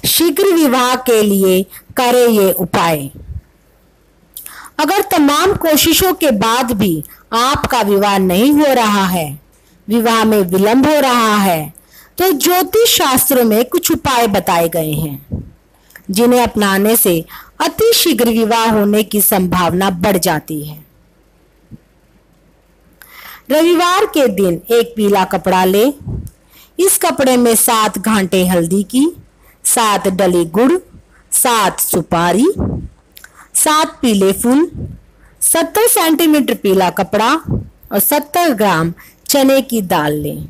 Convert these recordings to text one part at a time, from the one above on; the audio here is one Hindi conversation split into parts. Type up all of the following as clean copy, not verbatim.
शीघ्र विवाह के लिए करें ये उपाय। अगर तमाम कोशिशों के बाद भी आपका विवाह नहीं हो रहा है, विवाह में विलंब हो रहा है, तो ज्योतिष शास्त्रों में कुछ उपाय बताए गए हैं जिन्हें अपनाने से अति शीघ्र विवाह होने की संभावना बढ़ जाती है। रविवार के दिन एक पीला कपड़ा ले। इस कपड़े में 7 घांटे हल्दी की, 7 डली गुड़, 7 सुपारी, 7 पीले फूल, 70 सेंटीमीटर पीला कपड़ा और 70 ग्राम चने की दाल लें।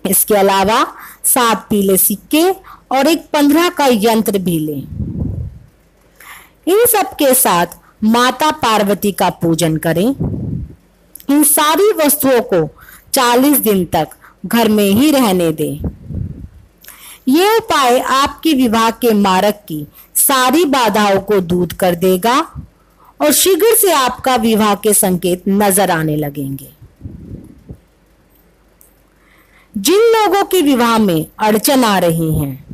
इसके अलावा 7 पीले सिक्के और एक 15 का यंत्र भी लें। इन सब के साथ माता पार्वती का पूजन करें। इन सारी वस्तुओं को 40 दिन तक घर में ही रहने दें। यह उपाय आपके विवाह के मार्ग की सारी बाधाओं को दूर कर देगा और शीघ्र से आपका विवाह के संकेत नजर आने लगेंगे। जिन लोगों के विवाह में अड़चन आ रही हैं,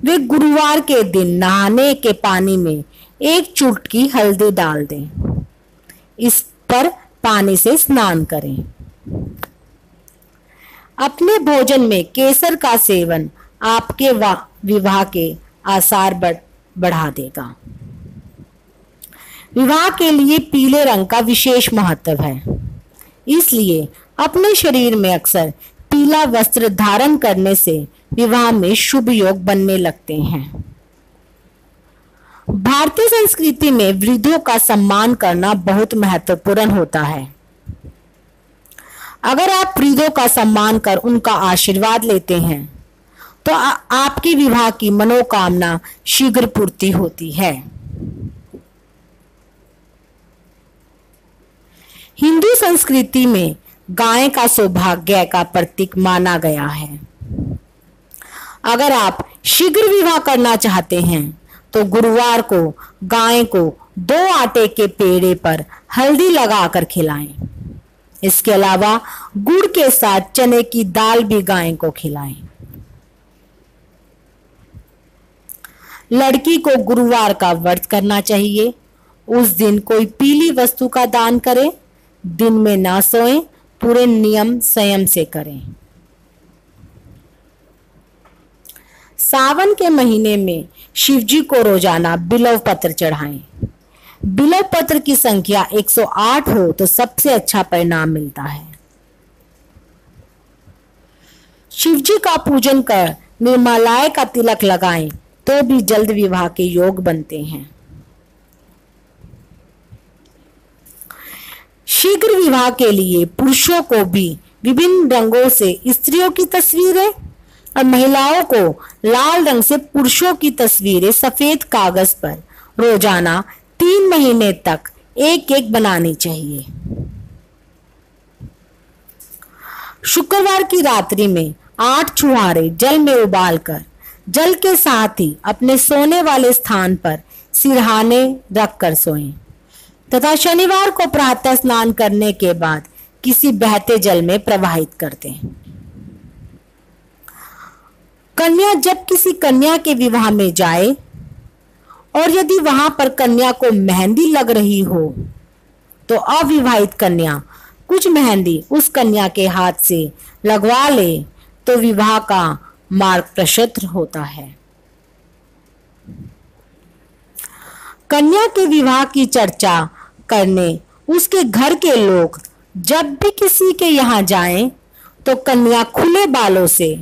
वे गुरुवार के दिन नहाने के पानी में 1 चुटकी हल्दी डाल दें। इस पर पानी से स्नान करें। अपने भोजन में केसर का सेवन आपके विवाह के आसार बढ़ा देगा। विवाह के लिए पीले रंग का विशेष महत्व है, इसलिए अपने शरीर में अक्सर पीला वस्त्र धारण करने से विवाह में शुभ योग बनने लगते हैं। भारतीय संस्कृति में वृद्धों का सम्मान करना बहुत महत्वपूर्ण होता है। अगर आप वृद्धों का सम्मान कर उनका आशीर्वाद लेते हैं तो आपकी विवाह की मनोकामना शीघ्र पूर्ति होती है। हिंदू संस्कृति में गाय का सौभाग्य का प्रतीक माना गया है। अगर आप शीघ्र विवाह करना चाहते हैं तो गुरुवार को गाय को 2 आटे के पेड़े पर हल्दी लगाकर खिलाएं। इसके अलावा गुड़ के साथ चने की दाल भी गाय को खिलाएं। लड़की को गुरुवार का व्रत करना चाहिए। उस दिन कोई पीली वस्तु का दान करें। दिन में ना सोएं, पूरे नियम संयम से करें। सावन के महीने में शिवजी को रोजाना बिल्व पत्र चढ़ाएं। बिल्व पत्र की संख्या 108 हो तो सबसे अच्छा परिणाम मिलता है। शिवजी का पूजन कर निर्मलाय का तिलक लगाएं तो भी जल्द विवाह के योग बनते हैं। शीघ्र विवाह के लिए पुरुषों को भी विभिन्न रंगों से स्त्रियों की तस्वीरें और महिलाओं को लाल रंग से पुरुषों की तस्वीरें सफेद कागज पर रोजाना 3 महीने तक एक बनानी चाहिए। शुक्रवार की रात्रि में 8 छुहारे जल में उबालकर जल के साथ ही अपने सोने वाले स्थान पर सिरहाने रखकर सोएं तथा शनिवार को प्रातः स्नान करने के बाद किसी बहते जल में प्रवाहित कर दें। कन्या जब किसी कन्या के विवाह में जाए और यदि वहां पर कन्या को मेहंदी लग रही हो तो अविवाहित कन्या कुछ मेहंदी उस कन्या के हाथ से लगवा ले तो विवाह का मार्ग प्रशस्त होता है। कन्या के विवाह की चर्चा करने उसके घर के लोग जब भी किसी के यहाँ जाएं तो कन्या खुले बालों से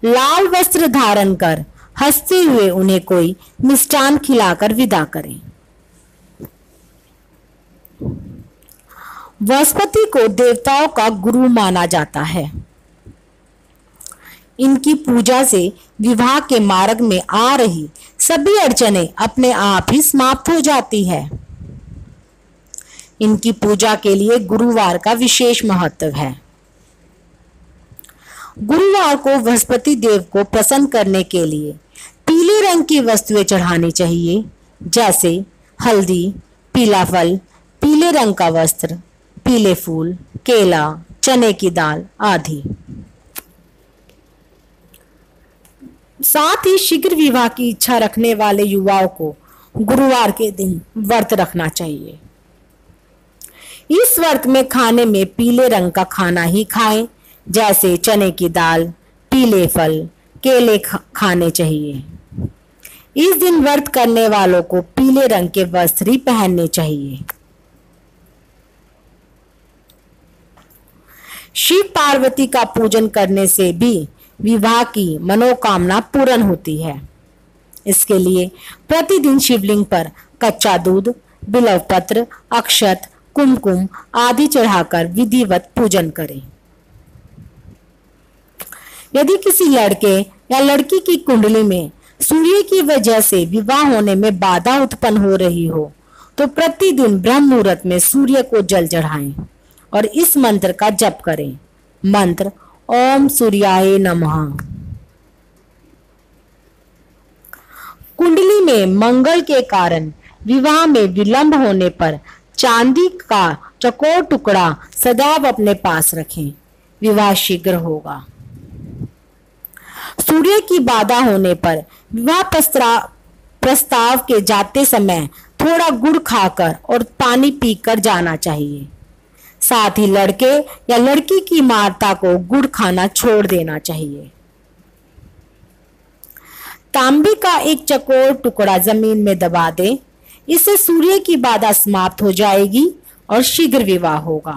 लाल वस्त्र धारण कर हंसते हुए उन्हें कोई मिष्ठान खिलाकर विदा करें। बृहस्पति को देवताओं का गुरु माना जाता है। इनकी पूजा से विवाह के मार्ग में आ रही सभी अड़चनें अपने आप ही समाप्त हो जाती है। इनकी पूजा के लिए गुरुवार का विशेष महत्व है। गुरुवार को बृहस्पति देव को प्रसन्न करने के लिए पीले रंग की वस्तुएं चढ़ानी चाहिए, जैसे हल्दी, पीला फल, पीले रंग का वस्त्र, पीले फूल, केला, चने की दाल आदि। साथ ही शीघ्र विवाह की इच्छा रखने वाले युवाओं को गुरुवार के दिन व्रत रखना चाहिए। इस व्रत में खाने में पीले रंग का खाना ही खाएं, जैसे चने की दाल, पीले फल, केले खाने चाहिए। इस दिन व्रत करने वालों को पीले रंग के वस्त्र ही पहनने चाहिए। शिव पार्वती का पूजन करने से भी विवाह की मनोकामना पूर्ण होती है। इसके लिए प्रतिदिन शिवलिंग पर कच्चा दूध, बिल्वपत्र, अक्षत, कुमकुम आदि चढ़ाकर विधिवत पूजन करें। यदि किसी लड़के या लड़की की कुंडली में सूर्य की वजह से विवाह होने में बाधा उत्पन्न हो रही हो, तो प्रतिदिन ब्रह्म मुहूर्त में सूर्य को जल चढ़ाएं और इस मंत्र का जप करें। मंत्र ओम सूर्याय नमः। कुंडली में मंगल के कारण विवाह में विलंब होने पर चांदी का चौकोर टुकड़ा सदैव अपने पास रखें, विवाह शीघ्र होगा। सूर्य की बाधा होने पर विवाह प्रस्ताव के जाते समय थोड़ा गुड़ खाकर और पानी पीकर जाना चाहिए। साथ ही लड़के या लड़की की माता को गुड़ खाना छोड़ देना चाहिए। तांबे का एक चौकोर टुकड़ा जमीन में दबा दें, इससे सूर्य की बाधा समाप्त हो जाएगी और शीघ्र विवाह होगा।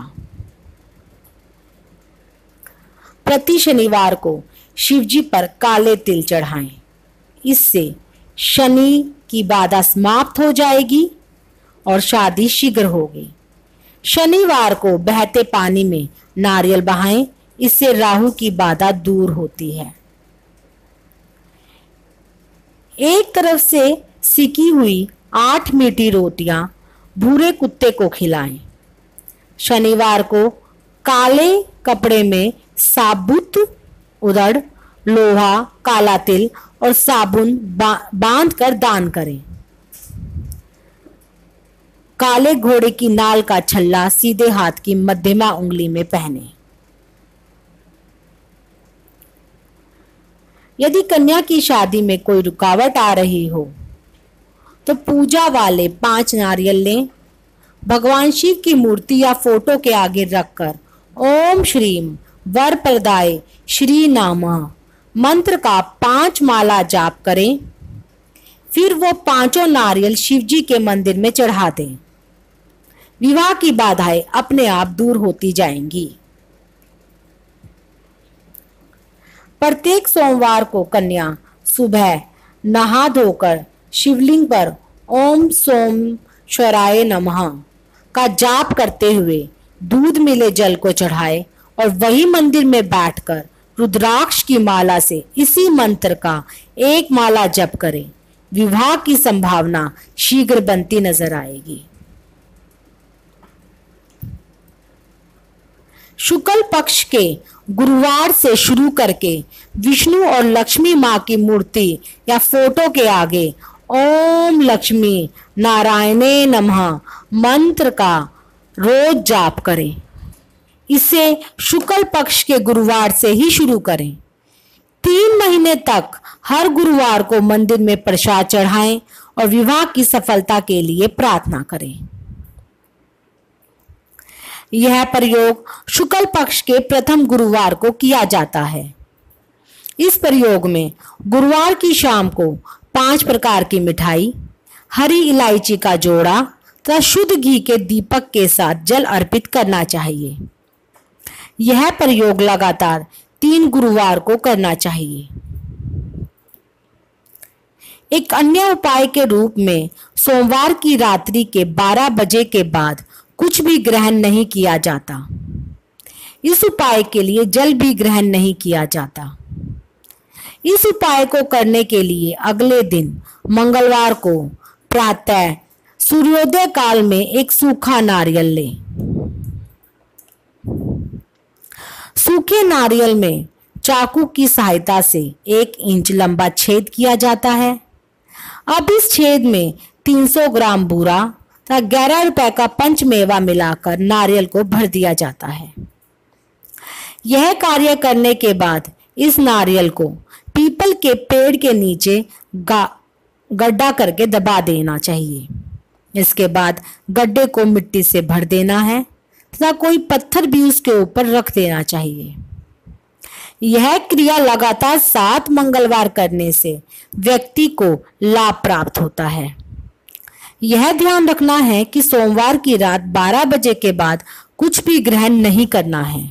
प्रति शनिवार को शिवजी पर काले तिल चढ़ाएं, इससे शनि की बाधा समाप्त हो जाएगी और शादी शीघ्र होगी। शनिवार को बहते पानी में नारियल बहाएं, इससे राहु की बाधा दूर होती है। एक तरफ से सिकी हुई 8 मीठी रोटियां भूरे कुत्ते को खिलाएं। शनिवार को काले कपड़े में साबुत उड़द, लोहा, काला तिल और साबुन बांध कर दान करें। काले घोड़े की नाल का छल्ला सीधे हाथ की मध्यमा उंगली में पहने। यदि कन्या की शादी में कोई रुकावट आ रही हो तो पूजा वाले 5 नारियल लें, भगवान शिव की मूर्ति या फोटो के आगे रखकर ओम श्रीम वरप्रदाय श्री नामः मंत्र का 5 माला जाप करें। फिर वो 5 नारियल शिवजी के मंदिर में चढ़ा दें। विवाह की बाधाएं अपने आप दूर होती जाएंगी। प्रत्येक सोमवार को कन्या सुबह नहा धोकर शिवलिंग पर ओम सोमेश्वराय नमः का जाप करते हुए दूध मिले जल को चढ़ाए और वही मंदिर में बैठकर रुद्राक्ष की माला से इसी मंत्र का 1 माला जप करें। विवाह की संभावना शीघ्र बनती नजर आएगी। शुक्ल पक्ष के गुरुवार से शुरू करके विष्णु और लक्ष्मी माँ की मूर्ति या फोटो के आगे ओम लक्ष्मी नारायणे नमः मंत्र का रोज जाप करें। इसे शुक्ल पक्ष के गुरुवार से ही शुरू करें। 3 महीने तक हर गुरुवार को मंदिर में प्रसाद चढ़ाएं और विवाह की सफलता के लिए प्रार्थना करें। यह प्रयोग शुक्ल पक्ष के प्रथम गुरुवार को किया जाता है। इस प्रयोग में गुरुवार की शाम को 5 प्रकार की मिठाई, हरी इलायची का जोड़ा तथा शुद्ध घी के दीपक के साथ जल अर्पित करना चाहिए। यह प्रयोग लगातार 3 गुरुवार को करना चाहिए। एक अन्य उपाय के रूप में सोमवार की रात्रि के 12 बजे के बाद कुछ भी ग्रहण नहीं किया जाता। इस उपाय के लिए जल भी ग्रहण नहीं किया जाता। इस उपाय को करने के लिए अगले दिन मंगलवार को प्रातः सूर्योदय काल में एक सूखा नारियल लें। सूखे नारियल में चाकू की सहायता से 1 इंच लंबा छेद किया जाता है। अब इस छेद में 300 ग्राम बूरा तथा 11 रुपए का पंचमेवा मिलाकर नारियल को भर दिया जाता है। यह कार्य करने के बाद इस नारियल को पीपल के पेड़ के नीचे गड्ढा करके दबा देना चाहिए। इसके बाद गड्ढे को मिट्टी से भर देना है तथा कोई पत्थर भी उसके ऊपर रख देना चाहिए। यह क्रिया लगातार 7 मंगलवार करने से व्यक्ति को लाभ प्राप्त होता है। यह ध्यान रखना है कि सोमवार की रात 12 बजे के बाद कुछ भी ग्रहण नहीं करना है।